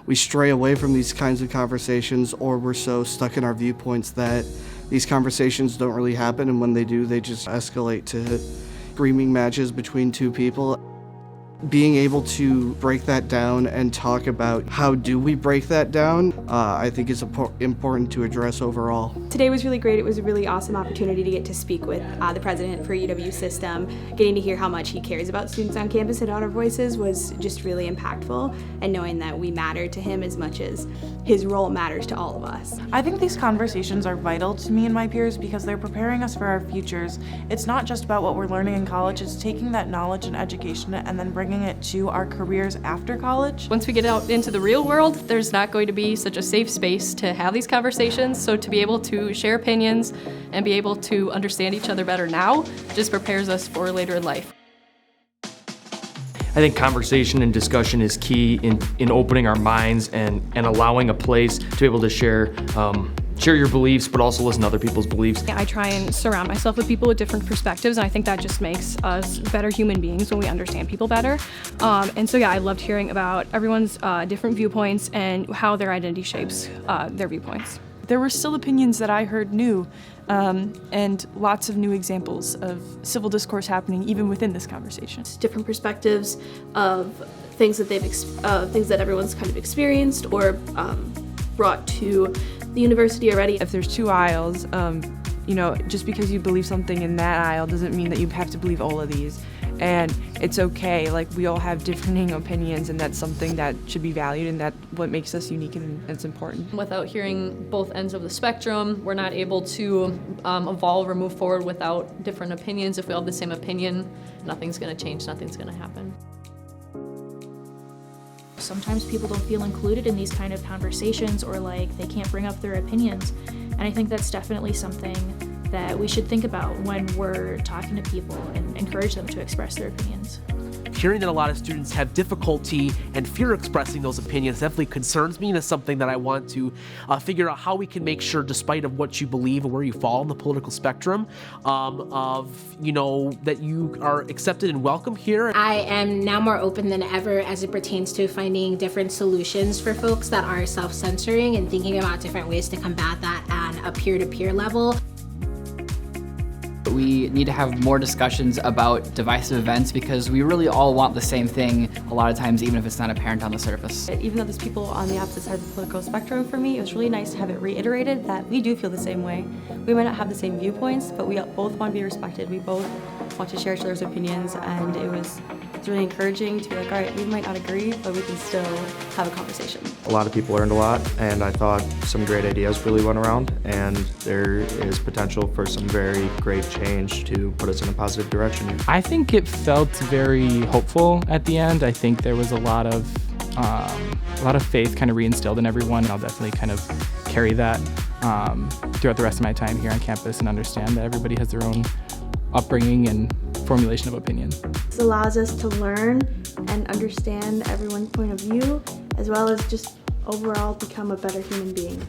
we stray away from these kinds of conversations, or we're so stuck in our viewpoints that these conversations don't really happen, and when they do, they just escalate to screaming matches between two people. Being able to break that down and talk about how do we break that down, I think is important to address overall. Today was really great. It was a really awesome opportunity to get to speak with the president for UW System. Getting to hear how much he cares about students on campus and our voices was just really impactful, and knowing that we matter to him as much as his role matters to all of us. I think these conversations are vital to me and my peers because they're preparing us for our futures. It's not just about what we're learning in college, it's taking that knowledge and education and then bringing it to our careers after college. Once we get out into the real world, there's not going to be such a safe space to have these conversations, so to be able to share opinions and be able to understand each other better now just prepares us for later in life. I think conversation and discussion is key in opening our minds and allowing a place to be able to share your beliefs, but also listen to other people's beliefs. I try and surround myself with people with different perspectives, and I think that just makes us better human beings when we understand people better. And so yeah, I loved hearing about everyone's different viewpoints and how their identity shapes their viewpoints. There were still opinions that I heard new, and lots of new examples of civil discourse happening even within this conversation. Different perspectives of things that things that everyone's kind of experienced or brought to the university already. If there's two aisles, just because you believe something in that aisle doesn't mean that you have to believe all of these. And it's okay, like we all have differing opinions, and that's something that should be valued, and that's what makes us unique and it's important. Without hearing both ends of the spectrum, we're not able to evolve or move forward without different opinions. If we all have the same opinion, nothing's going to change, nothing's going to happen. Sometimes people don't feel included in these kind of conversations, or like they can't bring up their opinions. And I think that's definitely something that we should think about when we're talking to people and encourage them to express their opinions. Hearing that a lot of students have difficulty and fear expressing those opinions definitely concerns me, and is something that I want to figure out how we can make sure, despite of what you believe and where you fall on the political spectrum, that you are accepted and welcome here. I am now more open than ever as it pertains to finding different solutions for folks that are self-censoring and thinking about different ways to combat that on a peer-to-peer level. We need to have more discussions about divisive events because we really all want the same thing a lot of times, even if it's not apparent on the surface. Even though there's people on the opposite side of the political spectrum, for me, it was really nice to have it reiterated that we do feel the same way. We might not have the same viewpoints, but we both want to be respected. We both want to share each other's opinions, and it's really encouraging to be like, all right, we might not agree, but we can still have a conversation. A lot of people learned a lot, and I thought some great ideas really went around, and there is potential for some very great change to put us in a positive direction. I think it felt very hopeful at the end. I think there was a lot of faith kind of reinstilled in everyone. I'll definitely kind of carry that throughout the rest of my time here on campus and understand that everybody has their own upbringing and formulation of opinion. This allows us to learn and understand everyone's point of view, as well as just overall become a better human being.